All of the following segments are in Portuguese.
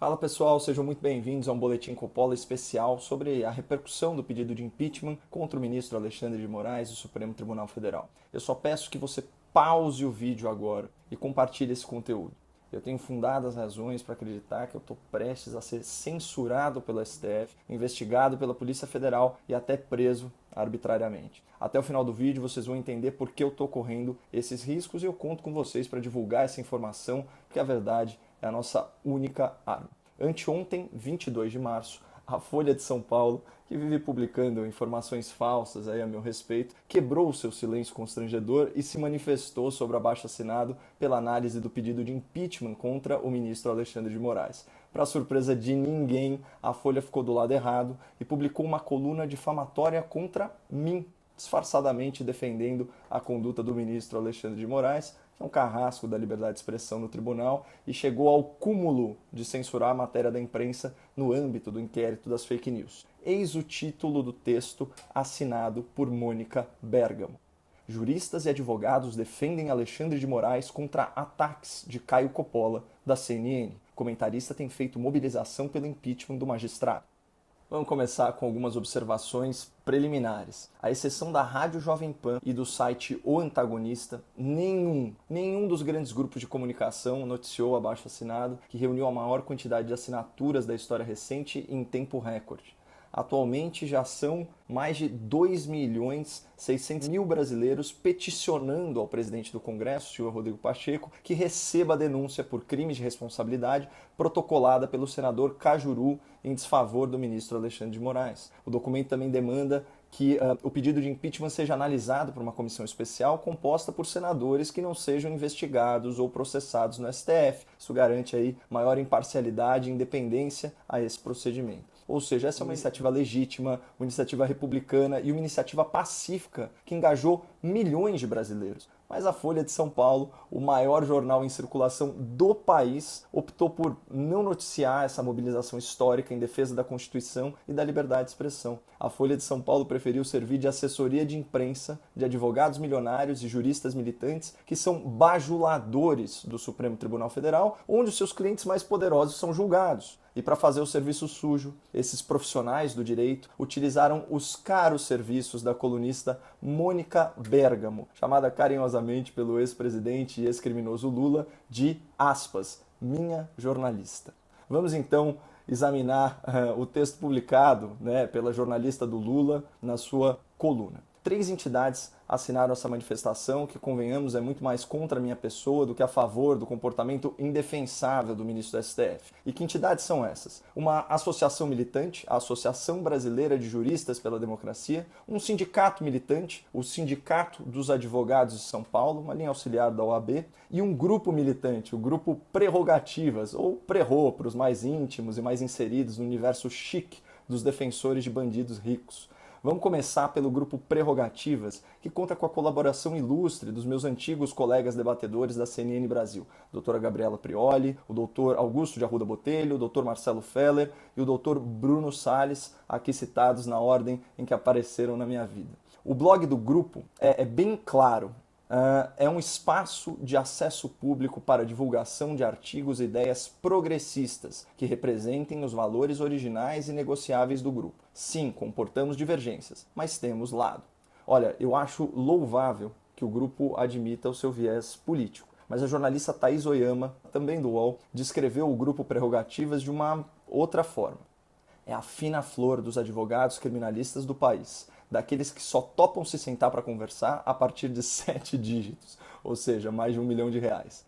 Fala pessoal, sejam muito bem-vindos a um Boletim Coppola especial sobre a repercussão do pedido de impeachment contra o ministro Alexandre de Moraes do Supremo Tribunal Federal. Eu só peço que você pause o vídeo agora e compartilhe esse conteúdo. Eu tenho fundadas razões para acreditar que eu estou prestes a ser censurado pelo STF, investigado pela Polícia Federal e até preso arbitrariamente. Até o final do vídeo vocês vão entender por que eu estou correndo esses riscos e eu conto com vocês para divulgar essa informação, porque a verdade é a nossa única arma. Anteontem, 22 de março, a Folha de São Paulo, que vive publicando informações falsas aí a meu respeito, quebrou o seu silêncio constrangedor e se manifestou sobre o abaixo-assinado pela análise do pedido de impeachment contra o ministro Alexandre de Moraes. Para surpresa de ninguém, a Folha ficou do lado errado e publicou uma coluna difamatória contra mim, disfarçadamente defendendo a conduta do ministro Alexandre de Moraes, que é um carrasco da liberdade de expressão no tribunal, e chegou ao cúmulo de censurar a matéria da imprensa no âmbito do inquérito das fake news. Eis o título do texto assinado por Mônica Bergamo. Juristas e advogados defendem Alexandre de Moraes contra ataques de Caio Coppola, da CNN. O comentarista tem feito mobilização pelo impeachment do magistrado. Vamos começar com algumas observações preliminares. À exceção da Rádio Jovem Pan e do site O Antagonista, nenhum dos grandes grupos de comunicação noticiou o abaixo-assinado, que reuniu a maior quantidade de assinaturas da história recente em tempo recorde. Atualmente já são mais de 2.600.000 brasileiros peticionando ao presidente do Congresso, senhor Rodrigo Pacheco, que receba a denúncia por crimes de responsabilidade protocolada pelo senador Cajuru em desfavor do ministro Alexandre de Moraes. O documento também demanda que o pedido de impeachment seja analisado por uma comissão especial composta por senadores que não sejam investigados ou processados no STF. Isso garante aí maior imparcialidade e independência a esse procedimento. Ou seja, essa é uma iniciativa legítima, uma iniciativa republicana e uma iniciativa pacífica que engajou milhões de brasileiros. Mas a Folha de São Paulo, o maior jornal em circulação do país, optou por não noticiar essa mobilização histórica em defesa da Constituição e da liberdade de expressão. A Folha de São Paulo preferiu servir de assessoria de imprensa de advogados milionários e juristas militantes que são bajuladores do Supremo Tribunal Federal, onde os seus clientes mais poderosos são julgados. E para fazer o serviço sujo, esses profissionais do direito utilizaram os caros serviços da colunista Mônica Bergamo, chamada carinhosamente pelo ex-presidente e ex-criminoso Lula de, aspas, minha jornalista. Vamos então examinar o texto publicado pela jornalista do Lula na sua coluna. 3 entidades assinaram essa manifestação, que, convenhamos, é muito mais contra a minha pessoa do que a favor do comportamento indefensável do ministro do STF. E que entidades são essas? Uma associação militante, a Associação Brasileira de Juristas pela Democracia, um sindicato militante, o Sindicato dos Advogados de São Paulo, uma linha auxiliar da OAB, e um grupo militante, o Grupo Prerrogativas, ou Prerro, para os mais íntimos e mais inseridos no universo chique dos defensores de bandidos ricos. Vamos começar pelo grupo Prerrogativas, que conta com a colaboração ilustre dos meus antigos colegas debatedores da CNN Brasil, a doutora Gabriela Prioli, o doutor Augusto de Arruda Botelho, o doutor Marcelo Feller e o doutor Bruno Salles, aqui citados na ordem em que apareceram na minha vida. O blog do grupo é bem claro. É um espaço de acesso público para divulgação de artigos e ideias progressistas que representem os valores originais e negociáveis do grupo. Sim, comportamos divergências, mas temos lado. Olha, eu acho louvável que o grupo admita o seu viés político, mas a jornalista Thaís Oyama, também do UOL, descreveu o grupo Prerrogativas de uma outra forma. É a fina flor dos advogados criminalistas do país, daqueles que só topam se sentar para conversar a partir de 7 dígitos, ou seja, mais de R$1 milhão.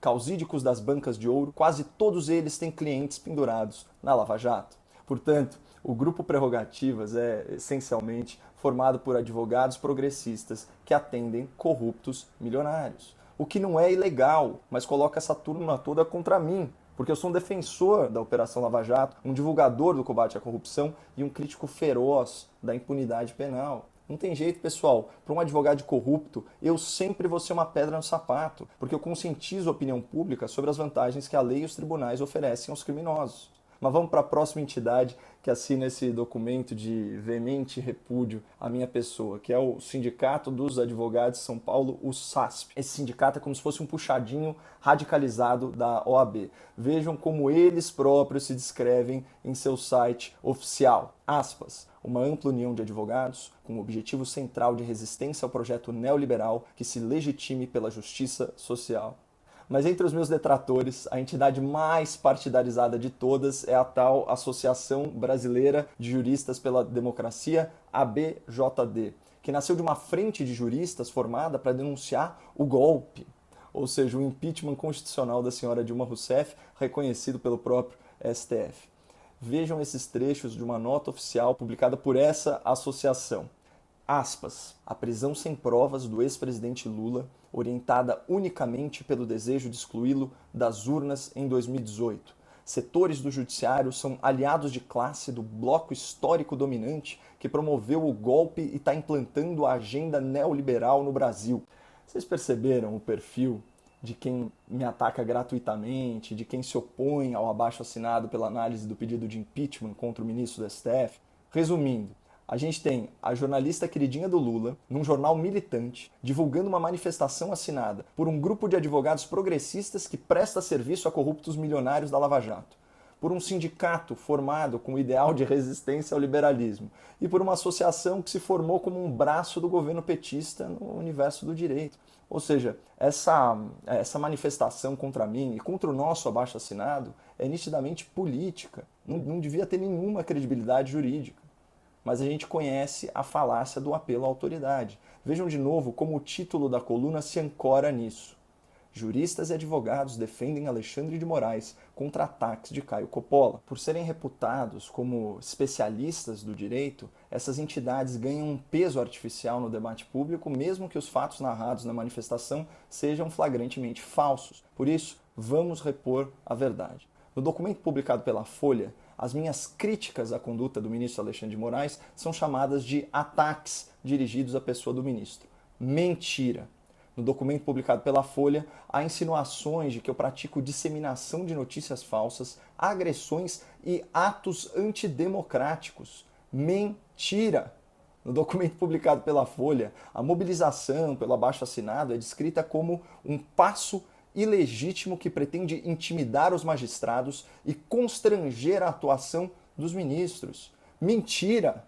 Causídicos das bancas de ouro, quase todos eles têm clientes pendurados na Lava Jato. Portanto, o grupo Prerrogativas é essencialmente formado por advogados progressistas que atendem corruptos milionários. O que não é ilegal, mas coloca essa turma toda contra mim, porque eu sou um defensor da Operação Lava Jato, um divulgador do combate à corrupção e um crítico feroz da impunidade penal. Não tem jeito, pessoal. Para um advogado de corrupto, eu sempre vou ser uma pedra no sapato, porque eu conscientizo a opinião pública sobre as vantagens que a lei e os tribunais oferecem aos criminosos. Mas vamos para a próxima entidade que assina esse documento de veemente repúdio à minha pessoa, que é o Sindicato dos Advogados de São Paulo, o SASP. Esse sindicato é como se fosse um puxadinho radicalizado da OAB. Vejam como eles próprios se descrevem em seu site oficial. Aspas. Uma ampla união de advogados com o objetivo central de resistência ao projeto neoliberal que se legitime pela justiça social. Mas entre os meus detratores, a entidade mais partidarizada de todas é a tal Associação Brasileira de Juristas pela Democracia, ABJD, que nasceu de uma frente de juristas formada para denunciar o golpe, ou seja, o impeachment constitucional da senhora Dilma Rousseff, reconhecido pelo próprio STF. Vejam esses trechos de uma nota oficial publicada por essa associação. Aspas. A prisão sem provas do ex-presidente Lula, orientada unicamente pelo desejo de excluí-lo das urnas em 2018. Setores do judiciário são aliados de classe do bloco histórico dominante que promoveu o golpe e está implantando a agenda neoliberal no Brasil. Vocês perceberam o perfil de quem me ataca gratuitamente, de quem se opõe ao abaixo-assinado pela análise do pedido de impeachment contra o ministro do STF? Resumindo, a gente tem a jornalista queridinha do Lula, num jornal militante, divulgando uma manifestação assinada por um grupo de advogados progressistas que presta serviço a corruptos milionários da Lava Jato, por um sindicato formado com o ideal de resistência ao liberalismo e por uma associação que se formou como um braço do governo petista no universo do direito. Ou seja, essa manifestação contra mim e contra o nosso abaixo-assinado é nitidamente política, não devia ter nenhuma credibilidade jurídica. Mas a gente conhece a falácia do apelo à autoridade. Vejam de novo como o título da coluna se ancora nisso. Juristas e advogados defendem Alexandre de Moraes contra ataques de Caio Coppola. Por serem reputados como especialistas do direito, essas entidades ganham um peso artificial no debate público, mesmo que os fatos narrados na manifestação sejam flagrantemente falsos. Por isso, vamos repor a verdade. No documento publicado pela Folha, as minhas críticas à conduta do ministro Alexandre de Moraes são chamadas de ataques dirigidos à pessoa do ministro. Mentira! No documento publicado pela Folha, há insinuações de que eu pratico disseminação de notícias falsas, agressões e atos antidemocráticos. Mentira! No documento publicado pela Folha, a mobilização pelo abaixo-assinado é descrita como um passo ilegítimo que pretende intimidar os magistrados e constranger a atuação dos ministros. Mentira!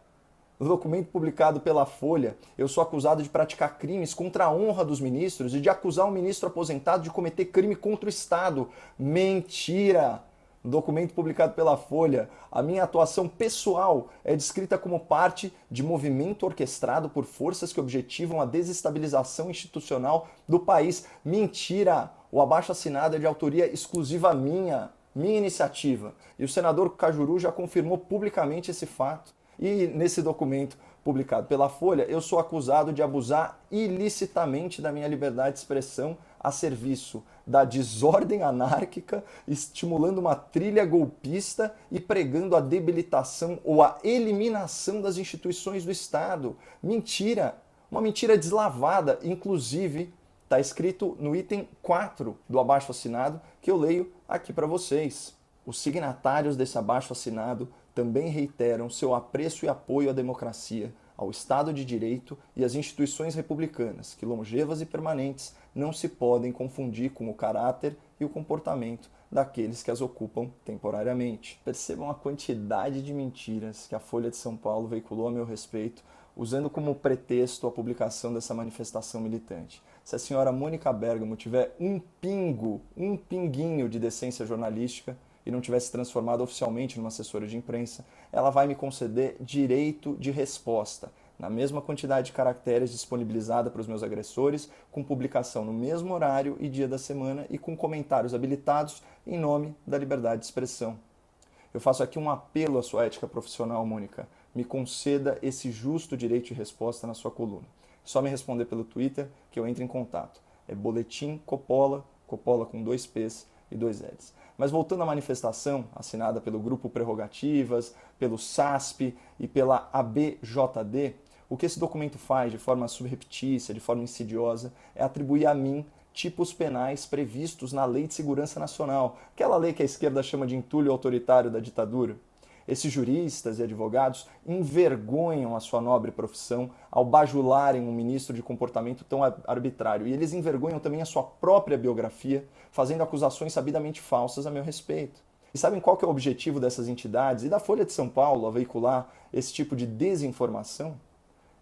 No documento publicado pela Folha, eu sou acusado de praticar crimes contra a honra dos ministros e de acusar um ministro aposentado de cometer crime contra o Estado. Mentira! No documento publicado pela Folha, a minha atuação pessoal é descrita como parte de movimento orquestrado por forças que objetivam a desestabilização institucional do país. Mentira! O abaixo-assinado é de autoria exclusiva minha iniciativa. E o senador Cajuru já confirmou publicamente esse fato. E nesse documento publicado pela Folha, eu sou acusado de abusar ilicitamente da minha liberdade de expressão a serviço da desordem anárquica, estimulando uma trilha golpista e pregando a debilitação ou a eliminação das instituições do Estado. Mentira! Uma mentira deslavada, inclusive está escrito no item 4 do abaixo-assinado, que eu leio aqui para vocês. Os signatários desse abaixo-assinado também reiteram seu apreço e apoio à democracia, ao Estado de Direito e às instituições republicanas, que longevas e permanentes não se podem confundir com o caráter e o comportamento daqueles que as ocupam temporariamente. Percebam a quantidade de mentiras que a Folha de São Paulo veiculou a meu respeito, usando como pretexto a publicação dessa manifestação militante. Se a senhora Mônica Bergamo tiver um pinguinho de decência jornalística, e não tivesse transformado oficialmente numa assessora de imprensa, ela vai me conceder direito de resposta, na mesma quantidade de caracteres disponibilizada para os meus agressores, com publicação no mesmo horário e dia da semana e com comentários habilitados em nome da liberdade de expressão. Eu faço aqui um apelo à sua ética profissional, Mônica. Me conceda esse justo direito de resposta na sua coluna. É só me responder pelo Twitter que eu entro em contato. É Boletim Coppola, Coppola com 2 P's e 2 L's. Mas voltando à manifestação, assinada pelo Grupo Prerrogativas, pelo SASP e pela ABJD, o que esse documento faz de forma subreptícia, de forma insidiosa, é atribuir a mim tipos penais previstos na Lei de Segurança Nacional, aquela lei que a esquerda chama de entulho autoritário da ditadura. Esses juristas e advogados envergonham a sua nobre profissão ao bajularem um ministro de comportamento tão arbitrário. E eles envergonham também a sua própria biografia, fazendo acusações sabidamente falsas a meu respeito. E sabem qual que é o objetivo dessas entidades e da Folha de São Paulo a veicular esse tipo de desinformação?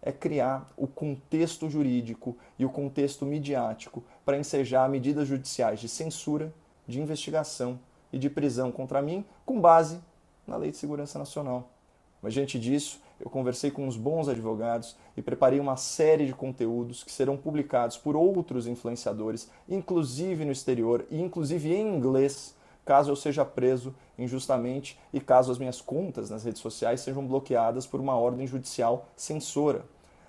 É criar o contexto jurídico e o contexto midiático para ensejar medidas judiciais de censura, de investigação e de prisão contra mim com base na Lei de Segurança Nacional. Mas diante disso, eu conversei com uns bons advogados e preparei uma série de conteúdos que serão publicados por outros influenciadores, inclusive no exterior e inclusive em inglês, caso eu seja preso injustamente e caso as minhas contas nas redes sociais sejam bloqueadas por uma ordem judicial censora.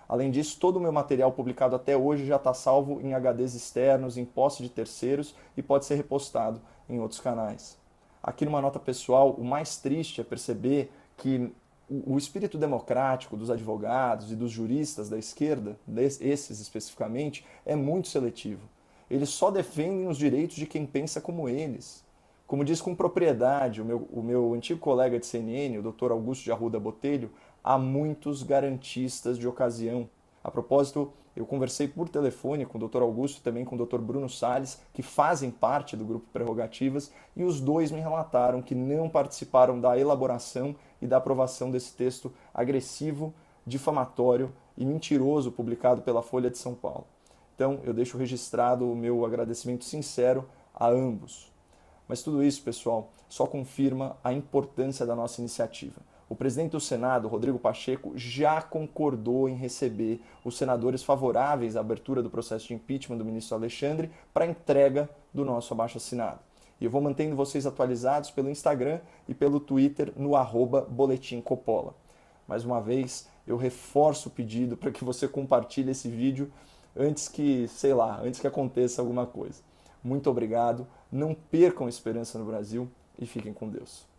Além disso, todo o meu material publicado até hoje já está salvo em HDs externos, em posse de terceiros e pode ser repostado em outros canais. Aqui numa nota pessoal, o mais triste é perceber que o espírito democrático dos advogados e dos juristas da esquerda, esses especificamente, é muito seletivo. Eles só defendem os direitos de quem pensa como eles. Como diz com propriedade o meu antigo colega de CNN, o Dr. Augusto de Arruda Botelho, há muitos garantistas de ocasião. A propósito, eu conversei por telefone com o Dr. Augusto e também com o Dr. Bruno Salles, que fazem parte do grupo Prerrogativas, e os dois me relataram que não participaram da elaboração e da aprovação desse texto agressivo, difamatório e mentiroso publicado pela Folha de São Paulo. Então, eu deixo registrado o meu agradecimento sincero a ambos. Mas tudo isso, pessoal, só confirma a importância da nossa iniciativa. O presidente do Senado, Rodrigo Pacheco, já concordou em receber os senadores favoráveis à abertura do processo de impeachment do ministro Alexandre para entrega do nosso abaixo-assinado. E eu vou mantendo vocês atualizados pelo Instagram e pelo Twitter no @Boletim Coppola. Mais uma vez, eu reforço o pedido para que você compartilhe esse vídeo antes que aconteça alguma coisa. Muito obrigado, não percam a esperança no Brasil e fiquem com Deus.